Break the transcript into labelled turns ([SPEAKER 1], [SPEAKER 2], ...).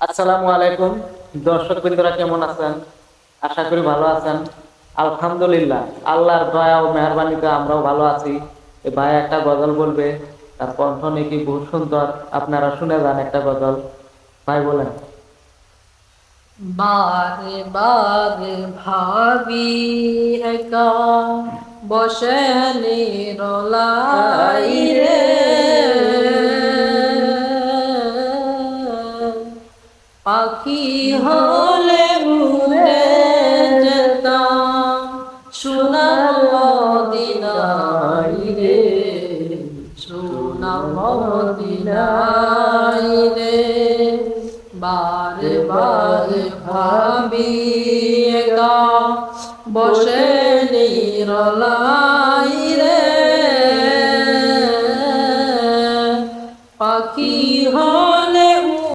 [SPEAKER 1] আসসালামু আলাইকুম। দর্শক বৃন্দরা কেমন আছেন? আশা করি ভালো আছেন। আলহামদুলিল্লাহ, আল্লাহর দয়া ও মেহেরবানিতে আমরাও ভালো আছি। এ ভাই একটা গজল বলবে, তার কণ্ঠ নাকি বহুত সুন্দর। আপনারা শুনে যান একটা গজল। ভাই বলেন।
[SPEAKER 2] বারে বারে ভাবি একা বসে নিরলাই রে, পাখি হলে উড়ে যেতাম সোনার মদিনায় রে, সোনার মদিনায় রে। বারে বারে ভাবি একা বসে নিরলা